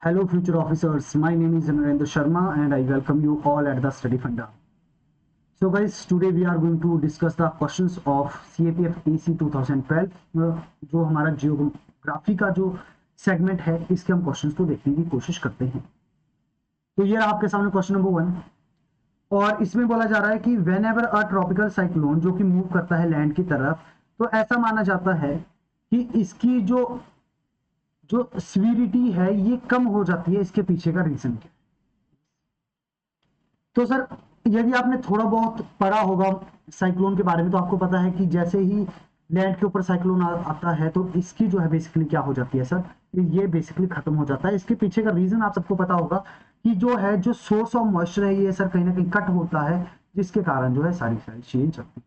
Hello, future officers. My name is Narendra Sharma, and I welcome you all at the Study Funda. So, guys, today we are going to discuss the questions of CAPF AC 2012. जो हमारा geography का जो segment है, इसके हम questions को देखने की कोशिश करते हैं। तो ये आपके सामने क्वेश्चन नंबर 1, और इसमें बोला जा रहा है कि when ever a tropical cyclone जो कि मूव करता है लैंड की तरफ, तो ऐसा माना जाता है कि इसकी जो सीवियरिटी है ये कम हो जाती है। इसके पीछे का रीजन क्या है? तो सर, यदि आपने थोड़ा बहुत पढ़ा होगा साइक्लोन के बारे में, तो आपको पता है कि जैसे ही लैंड के ऊपर साइक्लोन आता है तो इसकी जो है बेसिकली क्या हो जाती है सर, ये बेसिकली खत्म हो जाता है। इसके पीछे का रीजन आप सबको पता होगा कि जो सोर्स ऑफ मॉइस्चर है ये सर कहीं ना कहीं कट होता है, जिसके कारण जो है सारी सारी चीजें चलती है।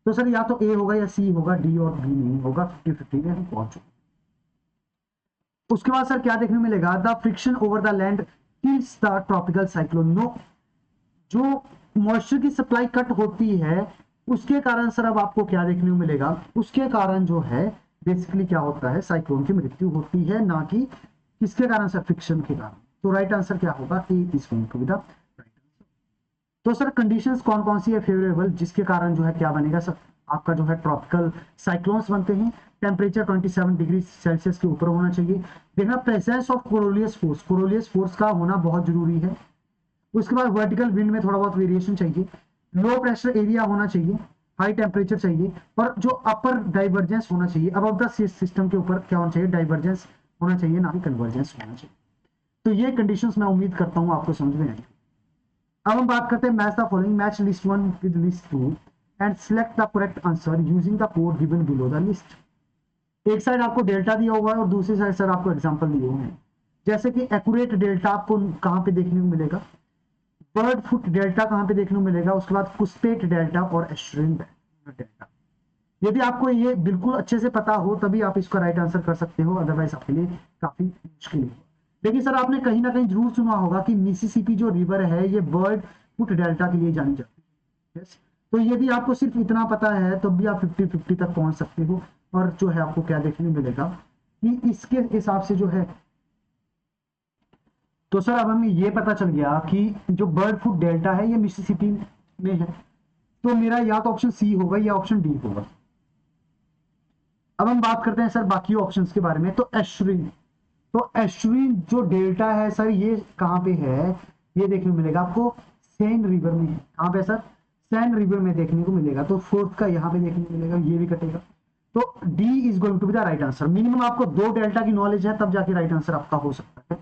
तो सर या तो ए होगा या सी होगा, डी और बी नहीं होगा। 50-50 में हम पहुंच चुके। उसके बाद सर क्या देखने को मिलेगा, the friction over the land kills the tropical cyclone. No, जो मॉइस्चर की सप्लाई कट होती है उसके कारण सर अब आपको क्या देखने को मिलेगा, उसके कारण जो है बेसिकली क्या होता है, साइक्लोन की मृत्यु होती है, ना कि किसके कारण सर, फ्रिक्शन के कारण। तो राइट आंसर क्या होगा, A is going to be the right answer. तो सर कंडीशंस कौन कौन सी है फेवरेबल, जिसके कारण जो है क्या बनेगा सर, आपका जो है ट्रॉपिकल साइक्लोन्स बनते हैं। टेम्परेचर 27 डिग्री सेल्सियस के ऊपर होना चाहिए। देखना, presence of Coriolis force, Coriolis force का होना बहुत जरूरी है। उसके बाद वर्टिकल विंड में थोड़ा बहुत वेरिएशन चाहिए। लो प्रेशर एरिया होना चाहिए। हाई टेम्परेचर चाहिए। और जो अपर डाइवर्जेंस होना चाहिए, अब द सिस्टम के ऊपर क्या होना चाहिए, डाइवर्जेंस होना चाहिए, ना कि कन्वर्जेंस होना चाहिए। तो ये कंडीशंस मैं उम्मीद करता हूं आपको समझ में आएगी। अब हम बात करते हैं match the following, match list 1 with list 2 and select the correct answer using the code given below the list. एक साइड आपको डेल्टा दिया हुआ है और दूसरी साइड सर आपको एग्जांपल दिए हुए हैं। जैसे कि एक्यूरेट डेल्टा आपको कहां पे देखने को मिलेगा, बर्ड फुट डेल्टा कहां पे देखने को मिलेगा, उसके बाद कुस्पेट डेल्टा और एस्ट्रिन डेल्टा। यदि आपको ये बिल्कुल अच्छे से पता हो तभी आप इसका राइट आंसर कर सकते हो, अदरवाइज आपके लिए काफी मुश्किल है। लेकिन सर आपने कहीं ना कहीं जरूर सुना होगा कि मिसिसिपी जो रिवर है ये बर्ड फुट डेल्टा के लिए जानी जाती है। yes? तो यदि आपको सिर्फ इतना पता है तब भी आप 50-50 तक पहुंच सकते हो। और जो है आपको क्या देखने को मिलेगा कि इसके हिसाब से जो है, तो सर अब हमें ये पता चल गया कि जो बर्ड फुट डेल्टा है ये मिसिसिपी में है। तो मेरा या तो ऑप्शन सी होगा या ऑप्शन डी होगा। अब हम बात करते हैं सर बाकी ऑप्शंस के बारे में। तो एस्ट्रीन, तो एस्ट्रीन जो डेल्टा है सर ये कहां पे है, ये देखने को मिलेगा आपको सेन रिवर में है। कहां पे सर, सेन रिवर में देखने को मिलेगा। तो फोर्थ का यहां पे देखने को मिलेगा, ये भी कटेगा। तो D is going to be the right answer. Minimum आपको 2 डेल्टा की नॉलेज है तब जाके राइट आंसर आपका हो सकता है।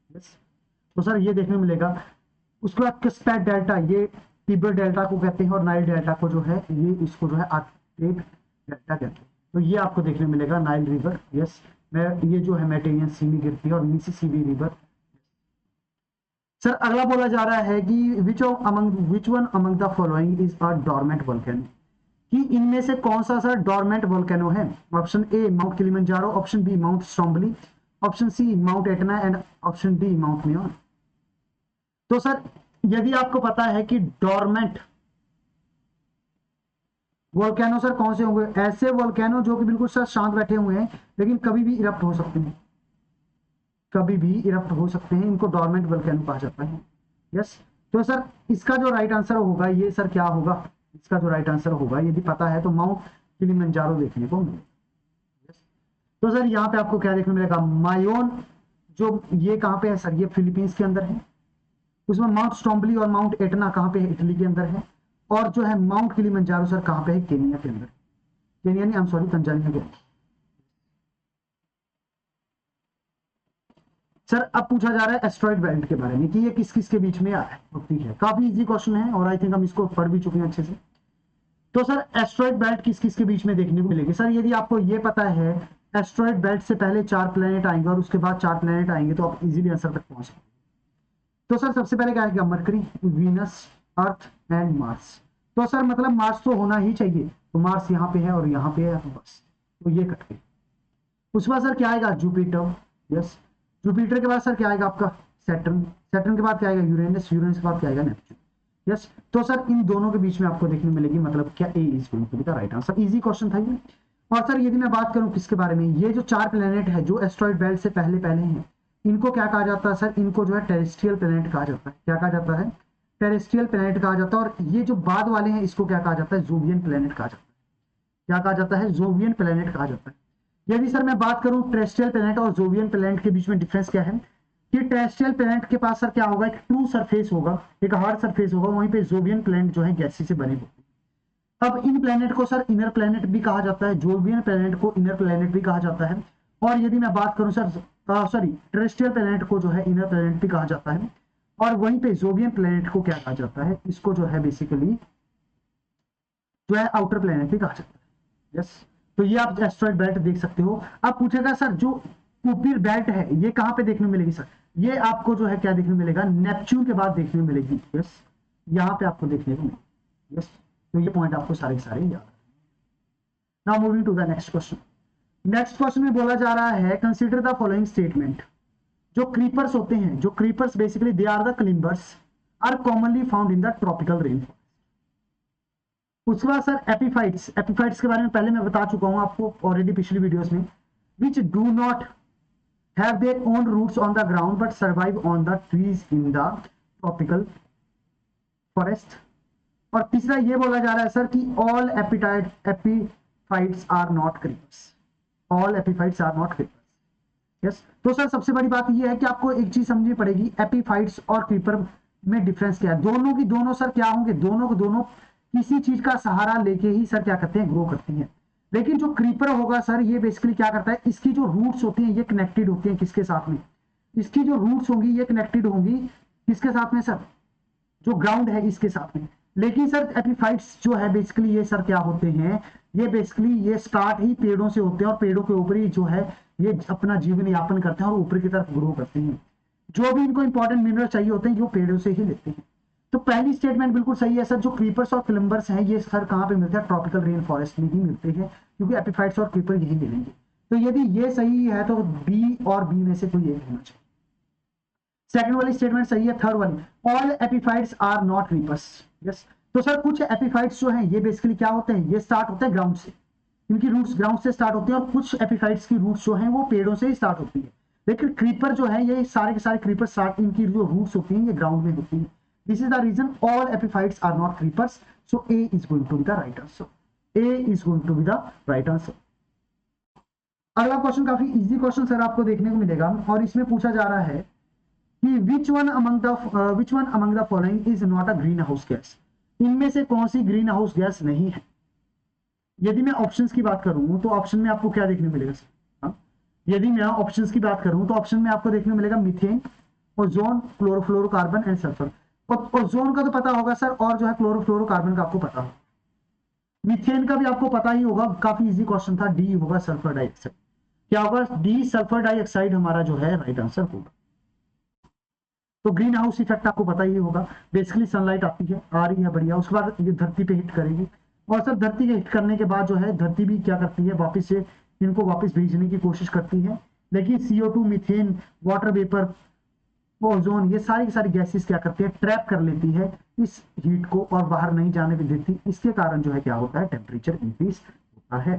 yes? तो सर ये देखने को मिलेगा। उसके बाद किस्पैट डेल्टा, ये तिब्बत डेल्टा को कहते हैं, और नाइल डेल्टा को जो है ये इसको जो है आर्कटिक डेल्टा कहते हैं। तो ये आपको देखने मिलेगा नाइल रिवर, यस। मैं ये जो है मेडिटेरियन सी में गिरती है, और मिसिसिपी रिवर। सर अगला बोला जा रहा है कि which one among the following is a dormant volcano, कि इनमें से कौन सा सर डोरमेंट वोल्केनो है। Option A mount Kilimanjaro, option B mount Stromboli, option C mount Etna and option D mount Mayon. तो सर यदि आपको पता है कि डोरमेंट वोल्केनो सर कौन से होंगे, ऐसे वोल्केनो जो कि बिल्कुल सर शांत बैठे हुए हैं लेकिन कभी भी इरप्ट हो सकते हैं, कभी भी इरप्ट हो सकते हैं, इनको डोरमेंट वोल्केनो कहा जाता है। यस। तो सर इसका जो राइट आंसर होगा ये सर क्या होगा, इसका जो राइट आंसर होगा यदि पता है तो माउंट किलिमंजारो देखने को मिलेगा। yes। तो सर यहाँ पे आपको क्या देखने मिलेगा, मायोन, जो ये कहाँ पे है सर, ये फिलीपींस के अंदर है। उसमें माउंट स्ट्रोम्बली और माउंट एटना कहाँ पे है, इटली के अंदर है। और जो है माउंट किलिमंजारो सर कहाँ पे है, केनिया के अंदर। केनिया नहीं, आई एम सॉरी, तंजानिया के अंदर। सर अब पूछा जा रहा है एस्ट्रॉइड बेल्ट के बारे में कि ये किस किस के बीच में होती है। काफी इजी क्वेश्चन है और आई थिंक हम इसको पढ़ भी चुके हैं अच्छे से। तो सर एस्ट्रॉइड बेल्ट किस किस के बीच में देखने को मिलेगी, सर यदि आपको ये पता है एस्ट्रॉइड बेल्ट से पहले 4 प्लेनेट आएंगे और उसके बाद 4 प्लेनेट आएंगे तो आप इजीली आंसर तक पहुंच सकते। तो सर सबसे पहले क्या आएगा, mercury, Venus, earth and Mars. तो सर मतलब मार्स तो होना ही चाहिए, तो मार्स यहाँ पे है और यहाँ पे है, तो बस तो ये कट गई। उसके बाद सर क्या आएगा, जुपिटर, यस। जुपिटर के बाद सर क्या आएगा आपका, सैटर्न। सैटर्न के बाद क्या आएगा, यूरेनस। यूरेनस के बाद क्या आएगा, नेपच्यून। यस। तो सर इन दोनों के बीच में आपको देखने मिलेगी, मतलब क्या A is going to be the right answer. Easy question था ये। और सर यदि मैं बात करूं किसके बारे में, ये जो 4 प्लेनेट है जो एस्ट्रॉइड बेल्ट से पहले पहले हैं, इनको क्या कहा जाता है सर, इनको जो है टेरेस्ट्रियल प्लैनेट कहा जाता है। क्या कहा जाता है, टेरेस्ट्रियल प्लैनेट कहा जाता है। और ये जो बाद वाले हैं इसको क्या कहा जाता है, जोवियन प्लैनेट कहा जाता है। क्या कहा जाता है, जोवियन प्लैनेट कहा जाता है। यदि सर मैं बात करूं टेरेस्ट्रियल प्लैनेट और जोवियन प्लैनेट के बीच में डिफरेंस क्या है, कि टेरेस्ट्रियल प्लैनेट के पास सर क्या होगा, एक ट्रू सरफेस होगा, एक हार्ड सरफेस होगा, वहीं पे जोवियन प्लैनेट जो है गैसी से बने होते हैं। अब इन प्लैनेट को सर इनर प्लैनेट भी कहा जाता है, जोवियन प्लैनेट को इनर प्लैनेट भी कहा जाता है। और यदि मैं बात करूं सर सॉरी टेरेस्ट्रियल प्लैनेट को जो है इनर प्लैनेट भी कहा जाता है। और वहीं पे जोवियन प्लैनेट को क्या कहा जाता है, इसको जो है बेसिकली जो है आउटर प्लैनेट भी कहा जाता है। यस, तो ये आप एस्ट्रॉइड बेल्ट देख सकते हो। अब पूछेगा सर जो कुपिर बेल्ट है ये कहां पे देखने मिलेगी सर, ये आपको जो है क्या देखने मिलेगा, नेपच्यून के बाद देखने मिलेगी। यस, यहाँ पे आपको देखने को मिलेगी। यस, तो ये पॉइंट आपको सारे सारे याद है। Now moving to the next question. Next question में बोला जा रहा है कंसीडर द फॉलोइंग स्टेटमेंट। जो क्रीपर्स होते हैं, जो creepers basically they are the climbers are commonly found in the tropical rain forest. उसके बाद सर एपीफाइट्स, एपीफाइट्स के बारे में पहले मैं बता चुका हूं आपको ऑलरेडी पिछली वीडियोस में, which do not have their own roots on the ground but survive on the trees in the tropical forest. और तीसरा ये बोला जा रहा है सर कि all epiphytes are not creepers, all epiphytes are not creepers. Yes, तो sir सबसे बड़ी बात ये है कि आपको एक चीज समझनी पड़ेगी, एपीफाइट्स और क्रीपर में डिफरेंस क्या है। दोनों की दोनों सर क्या होंगे, दोनों को दोनों किसी चीज का सहारा लेके ही सर क्या करते हैं, ग्रो करती हैं। लेकिन जो क्रीपर होगा सर ये बेसिकली क्या करता है, इसकी जो रूट्स होती हैं ये कनेक्टेड होती हैं किसके साथ में, इसकी जो रूट्स होंगी ये कनेक्टेड होंगी किसके साथ में सर, जो ग्राउंड है इसके साथ में। लेकिन सर एपीफाइट्स जो है बेसिकली ये सर क्या होते हैं, ये बेसिकली ये स्टार्ट ही पेड़ों से होते हैं और पेड़ों के ऊपर ही जो है ये अपना जीवन यापन करते हैं और ऊपर की तरफ ग्रो करते हैं। जो भी इनको इंपॉर्टेंट मिनरल चाहिए होते हैं ये पेड़ों से ही लेते हैं। तो पहली स्टेटमेंट बिल्कुल सही है सर, जो क्रीपर्स और क्लिम्बर्स हैं ये सर कहां पे मिलते हैं, ट्रॉपिकल रेन फॉरेस्ट में ही मिलते हैं, क्योंकि एपीफाइट्स और क्रीपर यही मिलेंगे। तो यदि ये सही है तो बी और बी में से कोई एक होना चाहिए। सेकंड वाली स्टेटमेंट सही है। थर्ड वाली all epiphytes are not creepers. Yes, तो सर कुछ एपीफाइट्स जो हैं ये बेसिकली क्या होते हैं, ये स्टार्ट होते हैं ग्राउंड से, इनकी रूट्स ग्राउंड से स्टार्ट होती है, और कुछ एपीफाइट्स की रूट्स जो हैं वो पेड़ों से ही स्टार्ट होती है। लेकिन क्रीपर जो है ये सारे के सारे क्रीपर स्टार्ट, इनकी जो रूट्स होती हैं ये ग्राउंड में होती है। This is the reason all epiphytes are not creepers. So A is going to be the right answer, A is going to be the right answer. अगला क्वेश्चन काफी इजी क्वेश्चन सर आपको देखने को मिलेगा, और इसमें पूछा जा रहा है कि which one among the following is not a greenhouse gas। इनमें से कौन सी ग्रीन हाउस गैस नहीं है। यदि मैं ऑप्शंस की बात करूं तो ऑप्शन में आपको क्या देखने मिलेगा सर, हाँ? यदि मैं ऑप्शंस की बात करूं तो ऑप्शन में आपको देखने मिलेगा methane, ozone, chlorofluorocarbon and sulphur. और ओजोन का तो पता होगा सर, और जो है क्लोरोफ्लोरोकार्बन का आपको पता होगा, मीथेन का भी आपको पता ही होगा, काफी इजी क्वेश्चन था, डी होगा सल्फर डाइऑक्साइड। क्या होगा, डी सल्फर डाइऑक्साइड हमारा जो है राइट आंसर होगा। तो ग्रीन हाउस इफेक्ट आपको पता ही होगा, बेसिकली सनलाइट आती है, आ रही है बढ़िया, उसके बाद ये धरती पे हिट करेगी, और सर धरती के हिट करने के बाद जो है धरती भी क्या करती है, वापस से इनको वापस भेजने की कोशिश करती है। लेकिन CO2, methane, water vapour, ozone, ये सारी की सारी गैसेस क्या करती है, ट्रैप कर लेती है इस हीट को और बाहर नहीं जाने भी देती। इसके कारण जो है क्या होता है, टेम्परेचर इंक्रीज होता है।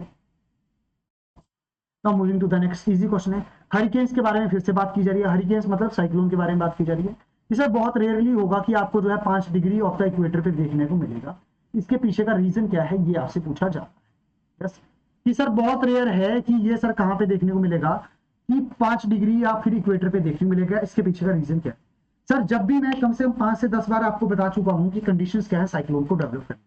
Now moving to the next easy question है, हरिकेन्स के बारे में फिर से बात की जा रही है। हरिकेन्स मतलब साइक्लोन के बारे में बात की जा रही है। इसे बहुत रेयरली होगा कि आपको जो है 5 डिग्री ऑफ द इक्वेटर पे देखने को मिलेगा। इसके पीछे का रीजन क्या है ये आपसे पूछा जा रहा है। यस, कि सर बहुत रेयर है कि ये सर कहां पे देखने को मिलेगा कि 5 डिग्री या फिर इक्वेटर पे देखने को मिलेगा। इसके पीछे का रीजन क्या है सर, जब भी मैं कम से कम 5 से 10 बार आपको बता चुका हूं कि कंडीशंस क्या है साइक्लोन को डेवलप करने,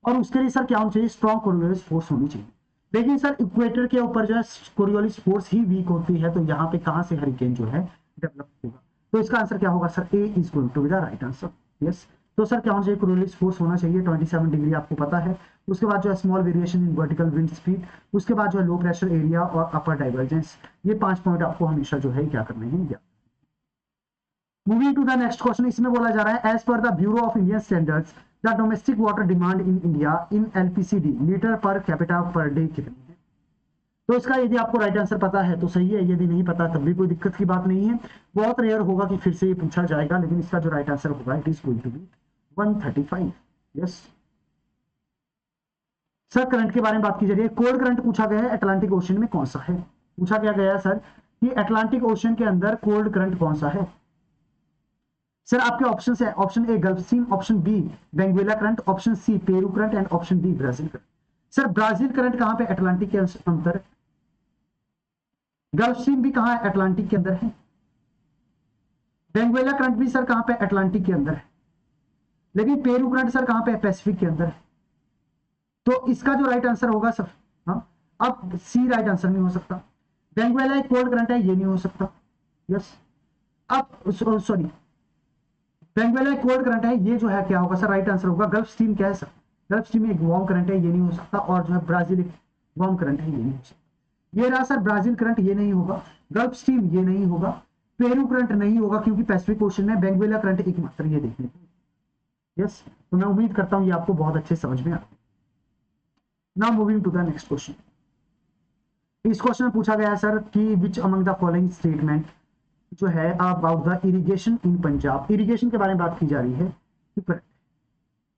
और उसके लिए सर क्या होना चाहिए, स्ट्रॉन्ग कोरियोलिस फोर्स होनी चाहिए। लेकिन सर इक्वेटर के ऊपर जो है कोरियोलिस फोर्स ही वीक होती है, तो यहाँ पे कहां से हरिकेन जो है डेवलप होगा। तो इसका आंसर क्या होगा sir, A is going to be the right answer. Yes, तो सर क्या होना चाहिए, कोरियोलिस फोर्स होना चाहिए 27 डिग्री आपको पता है। उसके बाद जो है small variation in vertical wind speed, उसके बाद जो है लो प्रेशर एरिया और अपर डाइवर्जेंस। ये 5 पॉइंट आपको हमेशा जो है क्या करने हैं। Moving to the next question, इसमें बोला जा रहा है as per the bureau of Indian standards the domestic water demand in India in LPCD litre per capita per day कितनी है। तो इसका यदि आपको राइट आंसर पता है तो सही है, यदि नहीं पता तब भी कोई दिक्कत की बात नहीं है। बहुत रेयर होगा कि फिर से ये पूछा जाएगा, लेकिन इसका जो राइट आंसर होगा it is going to be 135। Yes sir, current के बारे में बात की जा रही है। कोल्ड करंट पूछा गया है अटलांटिक ओशन में कौन सा है। पूछा क्या गया है सर कि अटलांटिक ओशन के अंदर कोल्ड करंट कौन सा है? सर आपके ऑप्शन है, option A Gulf Stream, option B Benguela current, option C Peru current and option D Brazil current. Sir Brazil current कहां पे? अटलांटिक के अंदर है। गल्फ स्ट्रीम भी कहां है? अटलांटिक के अंदर है। बेंगुएला करंट भी सर कहां पे? अटलांटिक के अंदर है। लेकिन पेरू करंट सर कहां पे? पैसिफिक के अंदर है। तो इसका जो राइट आंसर होगा सर, हाँ, अब सी राइट आंसर नहीं हो सकता। बेंगुएला एक कोल्ड करंट है, ये नहीं हो सकता। यस, अब सॉरी, बेंगुएला एक कोल्ड करंट है, ये जो है क्या होगा सर? राइट आंसर होगा गल्फ स्ट्रीम। क्या है सर? गल्फ स्ट्रीम एक वार्म करंट है, ये नहीं हो सकता। और जो है ब्राजील एक वार्म करंट है, ये नहीं हो सकता। ये रहा सर ब्राजील करंट, ये नहीं होगा। गल्फ स्ट्रीम ये नहीं होगा। पेरू करंट नहीं होगा क्योंकि पैसिफिक ओशन में। बेंगुएला करंट एकमात्र ये देखने को। यस, तो मैं उम्मीद करता हूं ये आपको बहुत अच्छे समझ में आ। Now moving to the next question. इस क्वेश्चन में पूछा गया है सर कि which among the following statement जो है about the irrigation in Punjab, irrigation के बारे में बात की जा रही है।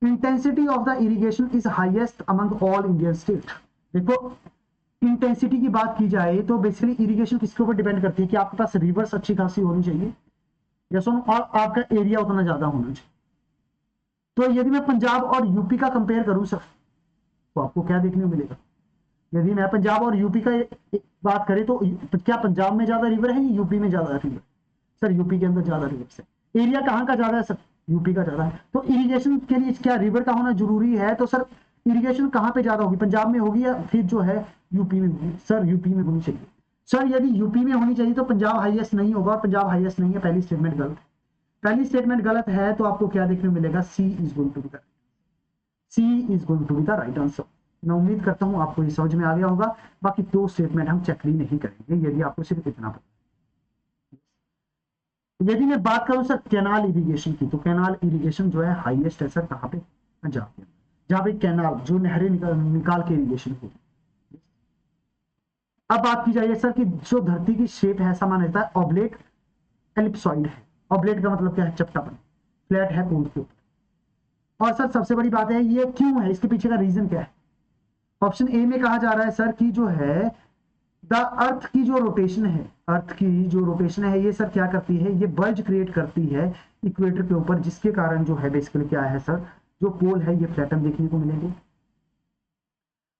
Intensity of the irrigation is highest among all Indian state. देखो, इंटेंसिटी की बात की जाए तो बेसिकली इरिगेशन किसके ऊपर डिपेंड करती है कि आपके पास रिवर्स अच्छी खासी होनी चाहिए, यस और आपका एरिया उतना ज्यादा होना चाहिए। तो यदि मैं पंजाब और यूपी का कंपेयर करूं सर, तो आपको क्या देखने को मिलेगा? यदि मैं पंजाब और यूपी का बात करें तो क्या पंजाब में ज्यादा रिवर है या यूपी में ज्यादा रिवर? सर यूपी के अंदर ज्यादा रिवर है। एरिया कहाँ का ज्यादा है सर? यूपी का ज्यादा है। तो इरिगेशन के लिए क्या रिवर का होना जरूरी है? तो सर इरिगेशन कहाँ पे ज्यादा होगी? पंजाब में होगी या फिर जो है यूपी में होगी? सर यूपी में होनी चाहिए। सर यदि यूपी में होनी चाहिए तो पंजाब हाईएस्ट नहीं होगा, और पंजाब हाईएस्ट नहीं है। पहली स्टेटमेंट गलत है। पहली स्टेटमेंट गलत है तो आपको क्या देखने को मिलेगा? C is going to be the right answer. मैं उम्मीद करता हूं आपको ये समझ में आ गया होगा। बाकी दो स्टेटमेंट हम चेक भी नहीं करेंगे यदि आपको सिर्फ इतना पता। यदि मैं बात करूं सर कैनाल इरिगेशन की, तो कैनाल इरिगेशन जो है हाईएस्ट है सर कहां पे? पंजाब के, जहां पे कैनाल जो नहरें निकाल के इरिगेशन होती है। अब बात की जाए सर कि जो धरती की शेप है ऐसा माना जाता है ऑब्लेट एलिप्सॉइड है। ऑब्लेट का मतलब क्या है? चपटापन। फ्लैट है पूर्ण के ऊपर। और सर सबसे बड़ी बात है ये क्यों है, इसके पीछे का रीजन क्या है? ऑप्शन ए में कहा जा रहा है सर कि जो है द अर्थ की जो रोटेशन है, अर्थ की जो रोटेशन है ये सर क्या करती है? ये बल्ज क्रिएट करती है इक्वेटर के ऊपर, जिसके कारण जो है बेसिकली क्या है सर, जो पोल है ये फ्लैटन देखने को मिलेंगे।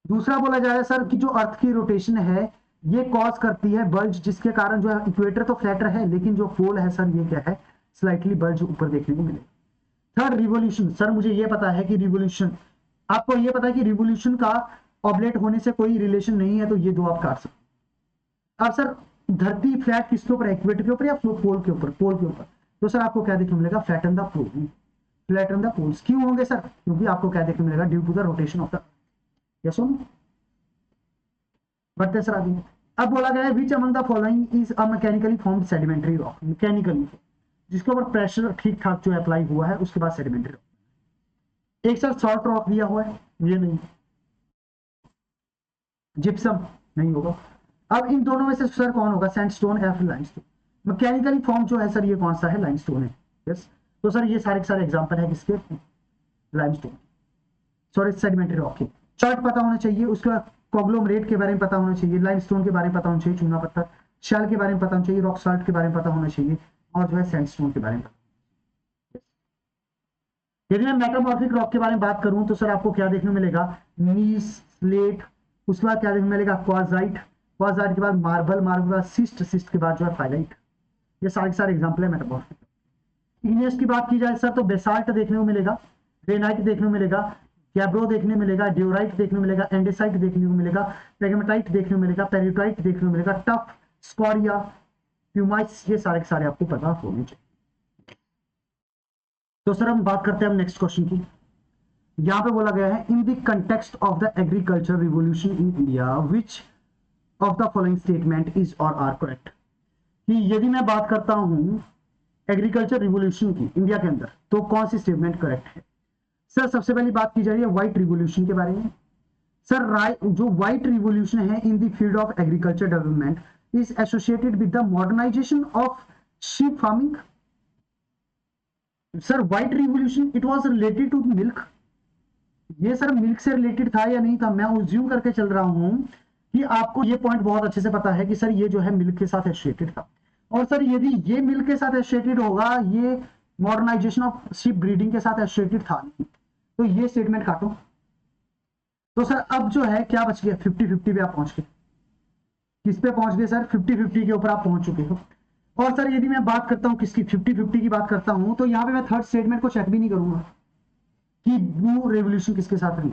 दूसरा बोला जा रहा है सर कि जो अर्थ की रोटेशन है ये कॉज करती है बल्ज, जिसके कारण जो है इक्वेटर तो फ्लैटर है लेकिन जो पोल है सर ये क्या है? स्लाइटली बल्ज ऊपर देखने को मिलेगा। Third revolution. सर मुझे ये पता है कि रिवोल्यूशन, आपको ये पता है कि रिवोल्यूशन का ऑब्लेट होने से कोई रिलेशन नहीं है, तो ये दो आप काट सकते। अब सर धरती फ्लैट किसके ऊपर है? इक्वेटर के ऊपर या पोल के ऊपर? पोल के ऊपर। तो सर आपको क्या देखने मिलेगा? Flatten the pole. Flatten the poles क्यों होंगे सर? क्योंकि आपको क्या देखने मिलेगा? Due to the rotation of the, yes और नो? बढ़ते सर आगे। अब बोला गया है which among the following is a mechanically formed sedimentary rock. Mechanically, जिसके ऊपर प्रेशर ठीक ठाक जो अप्लाई हुआ है उसके बाद सेडिमेंट्री रॉक। एक सर सॉल्ट रॉक दिया हुआ है, ये नहीं। जिप्सम नहीं होगा। अब इन दोनों में से सर कौन होगा? सैंडस्टोन या फिर लाइमस्टोन? मैकेनिकली फॉर्म जो है सर ये कौन सा है? लाइमस्टोन है। यस, तो सर ये सारे के सारे एग्जांपल है किसके? लाइमस्टोन, सॉरी सेडिमेंट्री रॉक के। चार्ट पता होना चाहिए, उसके बाद कॉग्लोमरेट के बारे में पता होना चाहिए, लाइमस्टोन के बारे में पता होना चाहिए, चूना पत्थर, शैल के बारे में पता होना चाहिए, रॉक साल्ट के बारे में पता होना चाहिए, और जो है सैंडस्टोन के बारे में। यदि मैं मेटामॉर्फिक रॉक के बारे में बात करूं तो सर आपको क्या देखने मिलेगा? नीस, स्लेट, उसके बाद क्या देखने मिलेगा? क्वाजाइट, क्वाजाइट के बाद मार्बल, मार्बल के बाद सिस्ट, सिस्ट के बाद जो है फाइलाइट। ये सारे एग्जांपल है मेटामॉर्फिक। इग्नियस की बात की जाए सर तो बेसाल्ट देखने को मिलेगा, ग्रेनाइट देखने को मिलेगा, गैब्रो देखने मिलेगा, ड्यूराइट देखने को मिलेगा, एंडेसाइट देखने को मिलेगा, पेगमेटाइट देखने को मिलेगा, पेरिटाइट देखने को मिलेगा, टफ, स्कोरिया, प्यूमाइट्स, ये सारे के सारे आपको पता होने चाहिए। तो सर हम बात करते हैं नेक्स्ट क्वेश्चन की। यहां पे बोला गया है in the context of the agriculture revolution in India which of the following statement is और आर करेक्ट। कि यदि मैं बात करता हूं एग्रीकल्चर रिवॉल्यूशन की इंडिया के अंदर तो कौन सी स्टेटमेंट करेक्ट है? सर सबसे पहली बात की जा रही है व्हाइट रिवॉल्यूशन के बारे में। सर जो व्हाइट रिवॉल्यूशन है in the field of agriculture development is associated with the modernisation of sheep farming. Sir white revolution it was related to milk. ये सर मिल्क से रिलेटेड था या नहीं था? मैं अज्यूम करके चल रहा हूं कि आपको ये पॉइंट बहुत अच्छे से पता है कि सर ये जो है मिल्क के साथ एसोसिएटेड था, और सर यदि ये मिल्क के साथ एसोसिएटेड होगा, ये मॉडर्नाइजेशन ऑफ शिप ब्रीडिंग के साथ एसोसिएटेड था नहीं, तो ये स्टेटमेंट काटो। तो सर अब जो है क्या बच गया, 50-50 पे आप पहुंच गए। किस पे पहुंच गए सर, 50-50 के ऊपर आप पहुंच चुके हो। और सर यदि मैं बात करता हूं किसकी, 50-50 की बात करता हूं, तो यहां पे मैं थर्ड स्टेटमेंट को चेक भी नहीं करूंगा कि ब्लू रेवोल्यूशन किसके साथ रही।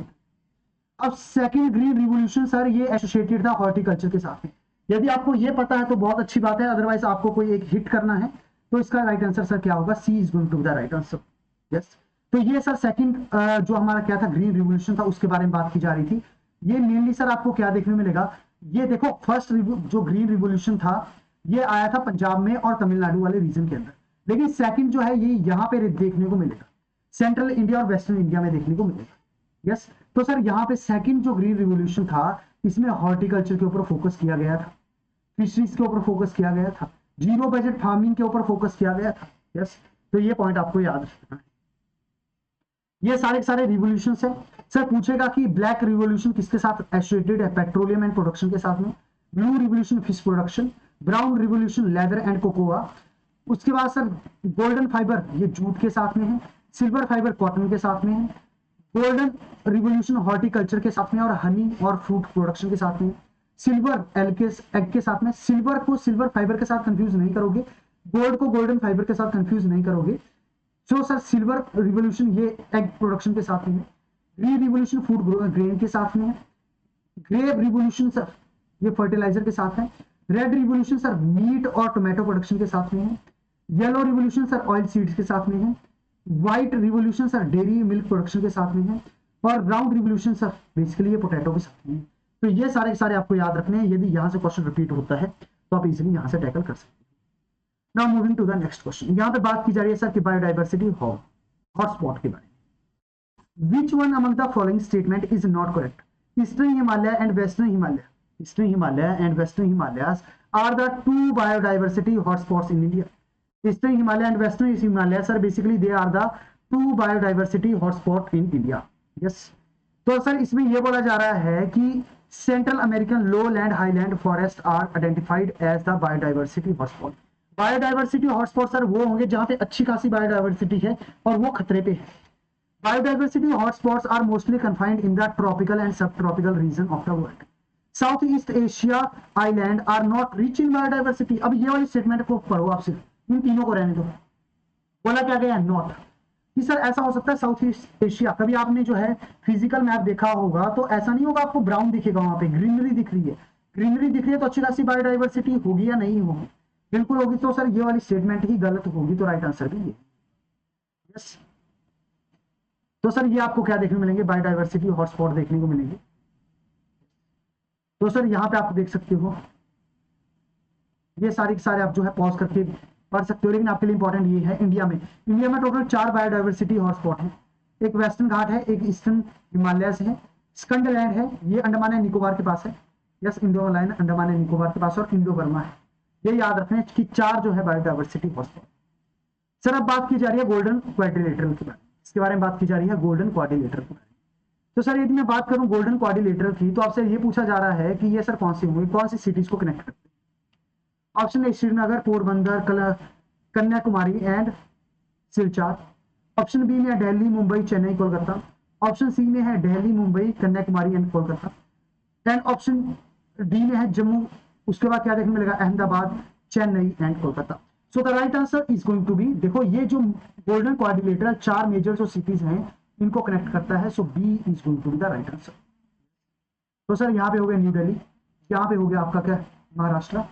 अब सेकंड ग्रीन रिवोल्यूशन सर ये एसोसिएटेड था हॉर्टिकल्चर के साथ में। यदि आपको ये पता है तो बहुत अच्छी बात है, अदरवाइज आपको कोई एक हिट करना है। तो इसका राइट आंसर सर क्या होगा, C is going to be the right answer. Yes, तो ये सर सेकंड जो हमारा क्या था, ग्रीन रिवोल्यूशन था, उसके बारे में बात की जा रही थी। ये मेनली सर आपको क्या देखने में मिलेगा, ये देखो फर्स्ट जो ग्रीन रिवोल्यूशन था ये आया था पंजाब में और तमिलनाडु वाले रीजन के अंदर, लेकिन सेकंड जो है ये यहाँ पे देखने को मिलेगा, सेंट्रल इंडिया और वेस्टर्न इंडिया में देखने को मिलेगा। यस, तो सर यहाँ पे सेकंड जो ग्रीन रिवोल्यूशन था इसमें हॉर्टिकल्चर के ऊपर फोकस किया गया था, फिशरीज के ऊपर फोकस किया गया था, जीरो बजट फार्मिंग के ऊपर फोकस किया गया था। यस, तो ये पॉइंट आपको याद रखना है। ये सारे सारे रिवोल्यूशन है। सर पूछेगा कि ब्लैक रिवोल्यूशन किसके साथ एसोसिएटेड है, पेट्रोलियम एंड प्रोडक्शन के साथ में, blue revolution fish production, brown revolution leather and cocoa, उसके बाद सर गोल्डन फाइबर ये जूट के साथ में है, सिल्वर फाइबर कॉटन के साथ में है, गोल्डन रिवोल्यूशन हॉर्टिकल्चर के साथ में और हनी और फ्रूट प्रोडक्शन के साथ में, सिल्वर एग के साथ में, सिल्वर को सिल्वर फाइबर के साथ कंफ्यूज नहीं करोगे, गोल्ड को गोल्डन फाइबर के साथ कंफ्यूज नहीं करोगे। सो सर सिल्वर रिवोल्यूशन ये एग प्रोडक्शन के साथ में है, ग्रीन रिवोल्यूशन फूड ग्रेन के साथ में है, ग्रे रिवोल्यूशन सर ये फर्टिलाइजर के साथ है, रेड रिवोल्यूशन सर मीट और टोमेटो प्रोडक्शन के साथ में है, yellow revolution sir oil seeds के साथ में है, white revolution sir dairy milk production के साथ में है, और ब्राउन रिवोल्यूशन सर बेसिकली ये पोटैटो के साथ में है। तो ये सारे सारे आपको याद रखने हैं, यदि यहां से क्वेश्चन रिपीट होता है तो आप इजीली यहां से टैकल कर सकते हैं। Now moving to the next question, यहां पे बात की जा रही है सर कि बायोडाइवर्सिटी हॉटस्पॉट के बारे में। Which one among the following statement is not correct, eastern Himalaya and western Himalaya, eastern Himalaya and western Himalayas are the two biodiversity hotspots in India. Eastern Himalaya and western Himalaya sir basically they are the two biodiversity hotspot in India. Yes, तो sir इसमें यह बोला जा रहा है कि central American lowland highland forest are identified as the biodiversity hotspot. Biodiversity hotspot sir वो होंगे जहां पे अच्छी खासी बायोडाइवर्सिटी है और वो खतरे पे है। Biodiversity hotspots are mostly confined in the tropical and sub tropical region of the world. South East Asia island are not rich in biodiversity. अब ये वाली स्टेटमेंट को पढ़ो आप, सिर्फ इन तीनों को रहने दो। बोला क्या गया, नॉट, कि सर ऐसा हो सकता है साउथ ईस्ट एशिया, कभी आपने जो है फिजिकल मैप देखा होगा तो ऐसा नहीं होगा आपको ब्राउन दिखेगा, वहां पे ग्रीनरी दिख रही है, ग्रीनरी दिख रही है तो अच्छी खासी बायोडाइवर्सिटी होगी या नहीं होगी, बिल्कुल होगी। तो सर ये वाली स्टेटमेंट ही गलत होगी, तो राइट आंसर भी ये। यस, तो सर ये आपको क्या देखने मिलेंगे, बायोडाइवर्सिटी हॉटस्पॉट देखने को मिलेंगे। तो सर यहाँ पे आप देख सकते हो ये सारे के सारे आप जो है पॉज करके पढ़ सकते हो, लेकिन आपके लिए इंपॉर्टेंट ये है इंडिया में टोटल 4 बायोडाइवर्सिटी हॉटस्पॉट है। एक वेस्टर्न घाट है, एक ईस्टर्न हिमालय है, स्कंडलैंड है, ये अंडमान एंड निकोबार के पास है। Yes, Indo line Andaman and Nicobar के पास, और इंडो बर्मा है। ये याद रखना है कि 4 जो है बायोडाइवर्सिटी हॉटस्पॉट। सर अब बात की जा रही है गोल्डन क्वाड्रिलेटरल के बारे में, इसके बारे में बात की जा रही है गोल्डन क्वाड्रिलेटरल के बारे में। तो सर यदि मैं बात करूं गोल्डन क्वाड्रिलेटरल की, तो आपसे ये पूछा जा रहा है कि ये सर कौन सी होंगे, कौन सी सिटीज को कनेक्ट करते हैं। Option A Srinagar, Porbandar, Kanyakumari and Silchar. Option B में है दिल्ली, मुंबई, चेन्नई, कोलकाता। ऑप्शन सी में है Delhi, Mumbai, Kanyakumari and Kolkata. And option D में है जम्मू, उसके बाद क्या देखने मिलेगा, Ahmedabad, Chennai and Kolkata. So the right answer is going to be, देखो ये जो गोल्डन क्वाड्रिलेटरल 4 मेजर जो सिटीज हैं इनको कनेक्ट करता है, so B is going to be the right answer. तो सर यहाँ पे हो गया न्यू दिल्ली, यहाँ पे हो गया आपका क्या, महाराष्ट्र।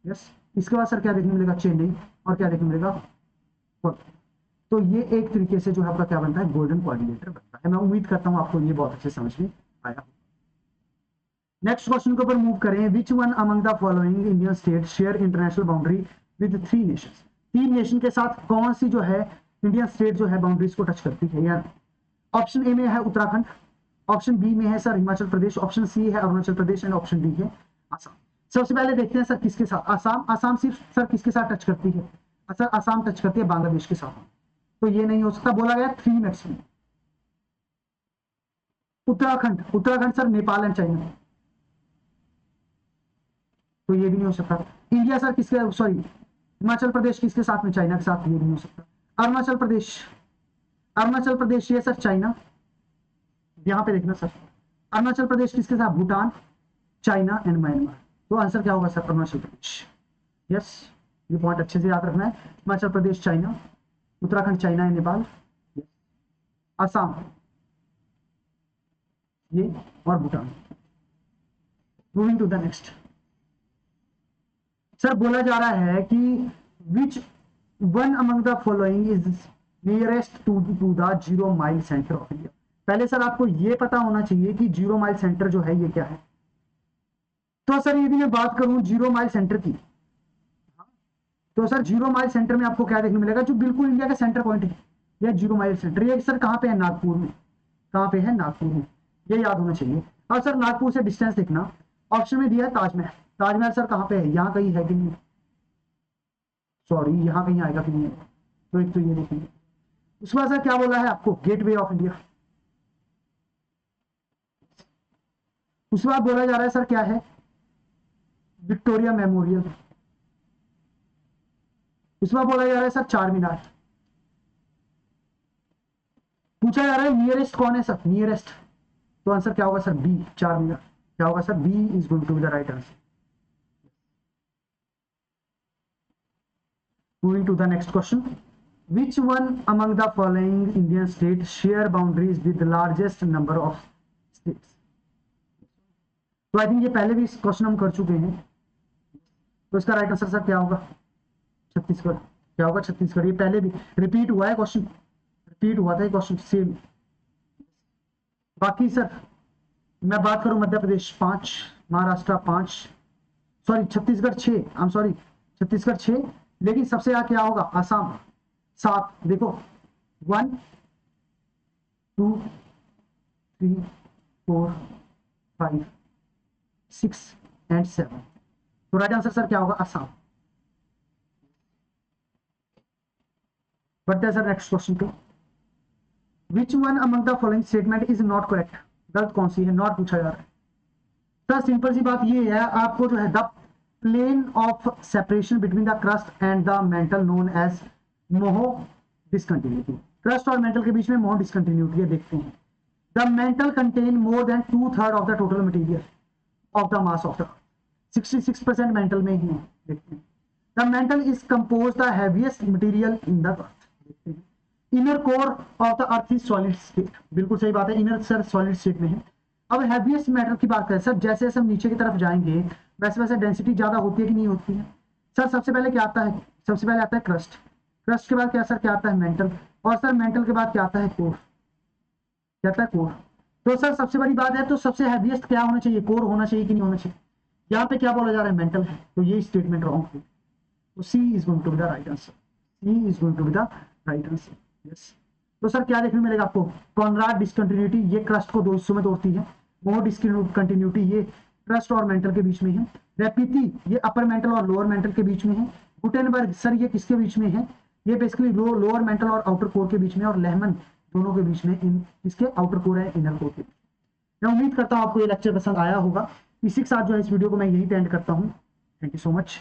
यस, इसके बाद सर क्या देखने मिलेगा, चेन्नई, और क्या देखने मिलेगा, तो ये एक तरीके से जो है आपका क्या बनता है, गोल्डन क्वाड्रिलेटर बनता है। मैं उम्मीद करता हूं आपको ये बहुत अच्छे समझ में आया। नेक्स्ट क्वेश्चन के ऊपर मूव करें। विच one among the following Indian state share international boundary with 3 Nations. 3 nation के साथ कौन सी जो है इंडियन स्टेट जो है बाउंड्रीज को टच करती है यार। ऑप्शन ए में है उत्तराखंड, ऑप्शन बी में है sir Himachal Pradesh, option C है Arunachal Pradesh and option D है आसाम। सबसे पहले देखते हैं सर किसके साथ, आसाम। आसाम सिर्फ सर किसके साथ टच करती है, सर आसाम टच करती है बांग्लादेश के साथ, तो ये नहीं हो सकता, बोला गया 3 maximum. Uttarakhand, Uttarakhand sir Nepal and China, तो ये भी नहीं हो सकता। इंडिया सर किसके, सॉरी हिमाचल प्रदेश किसके साथ में, चाइना के साथ, ये भी नहीं हो सकता। अरुणाचल प्रदेश, अरुणाचल प्रदेश ये सर चाइना, यहाँ पे देखना सर, अरुणाचल प्रदेश किसके साथ, भूटान, चाइना एंड म्यांमार। तो आंसर क्या होगा सर, अरुणाचल प्रदेश। यस, ये पॉइंट अच्छे से याद रखना है। Himachal Pradesh China, Uttarakhand China and Nepal, Assam ये, और Bhutan. Moving to the next. Sir बोला जा रहा है कि which one among the following is nearest to the 0 mile centre of India. पहले सर आपको ये पता होना चाहिए कि 0 माइल सेंटर जो है ये क्या है। तो सर यदि मैं बात करूं 0 माइल सेंटर की, तो सर 0 माइल सेंटर में आपको क्या देखने मिलेगा, जो बिल्कुल इंडिया का सेंटर पॉइंट है, यह 0 माइल सेंटर। ये सर कहां पे है, नागपुर में। कहां पे है, नागपुर में, ये याद होना चाहिए। और सर नागपुर से डिस्टेंस देखना, ऑप्शन में दिया है ताजमहल। ताजमहल सर कहां पे है, यहां कहीं है कि नहीं, सॉरी यहां कहीं आएगा कि नहीं, तो एक तो ये देखेंगे। उसके बाद सर क्या बोला है आपको, गेटवे ऑफ इंडिया। उसके बाद बोला जा रहा है सर क्या है, विक्टोरिया मेमोरियल। उसके बाद बोला जा रहा है सर चार मीनार। पूछा जा रहा है नियरेस्ट कौन है सर, नियरेस्ट, तो आंसर क्या होगा सर, बी, चार मीनार। क्या होगा sir, B is going to be the right answer. Moving to the next question. Which one among the following Indian states share boundaries with the largest number of states? तो I think ये पहले भी इस question हम कर चुके हैं, तो इसका राइट आंसर सर क्या होगा, छत्तीसगढ़। क्या होगा, छत्तीसगढ़। ये पहले भी रिपीट हुआ है क्वेश्चन, रिपीट हुआ था ये क्वेश्चन सेम। बाकी सर मैं बात करूं Madhya Pradesh 5, Maharashtra 5, sorry Chhattisgarh 6, I am sorry Chhattisgarh 6, लेकिन सबसे आगे क्या होगा, असम 7। देखो 1 2 3 4 5 6 एंड 7। तो राइट आंसर सर क्या होगा, असम। बढ़ते हैं सर नेक्स्ट क्वेश्चन पे। विच one among the following statement is not correct. गलत कौन सी है, नॉट पूछा जा रहा है। सर सिंपल सी बात ये है, आपको जो है the plane of separation between the crust and the mantle known as Moho discontinuity. Crust और मेंटल के बीच में मोहो डिसकंटिन्यूटी है, देखते हैं। The mantle contain more than 2/3 of the total material of the mass of the 66% mantle में ही है, देखते हैं। The mantle is compose the heaviest material in the earth, देखते हैं। Inner core of the earth is solid state, बिल्कुल सही बात है, इनर सर सॉलिड स्टेट में है। अब हैवीएस्ट मैटर की बात करें सर, जैसे जैसे हम नीचे की तरफ जाएंगे वैसे वैसे डेंसिटी ज्यादा होती है कि नहीं होती है। सर सबसे पहले क्या आता है, सबसे पहले आता है क्रस्ट, क्रस्ट के बाद क्या सर, क्या आता है, मेंटल, और सर मेंटल के बाद क्या आता है, कोर। क्या आता है, कोर। तो सर सबसे बड़ी बात है, तो सबसे हैवीएस्ट क्या होना चाहिए, कोर होना चाहिए कि नहीं होना चाहिए। यहाँ पे क्या बोला जा रहा है, मेंटल है, तो ये स्टेटमेंट रॉन्ग है। तो C is going to be the right answer, C is going to be the right answer. Yes, तो सर क्या देखने मिलेगा आपको, कॉनराड डिसकंटिन्यूटी, ये क्रस्ट को दो हिस्सों में तोड़ती है। मोह डिसकंटिन्यूटी ये क्रस्ट और मेंटल के बीच में है। रेपिटी ये अपर मेंटल और लोअर मेंटल के बीच में है। गुटेनबर्ग सर ये किसके बीच में है, ये बेसिकली लोअर मेंटल और आउटर कोर के बीच में, और लेहमन दोनों के बीच में, इन इसके आउटर कोर है, इनर कोर के। मैं उम्मीद करता हूं आपको ये लेक्चर पसंद आया होगा। इसी के साथ जो है इस वीडियो को मैं यही एंड करता हूं। Thank you so much.